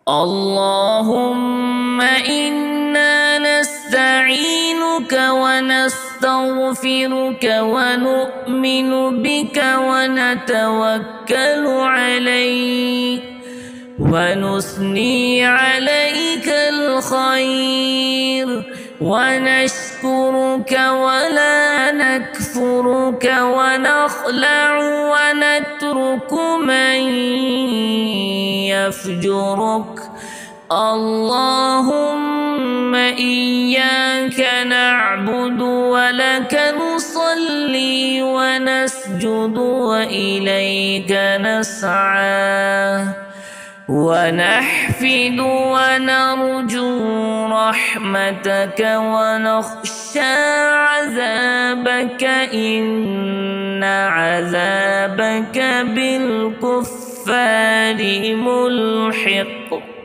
اللهم إنا نستعينك ونستغفرك ونؤمن بك ونتوكل عليك ونثني عليك الخير ونشكرك ولا نكفرك ونخلع ونترك من يفجرك. اللهم إياك نعبد ولك نصلي ونسجد وإليك نسعى ونحفد ونرجو رحمتك ونخشى عذابك إن عذابك بالكفار ملحق.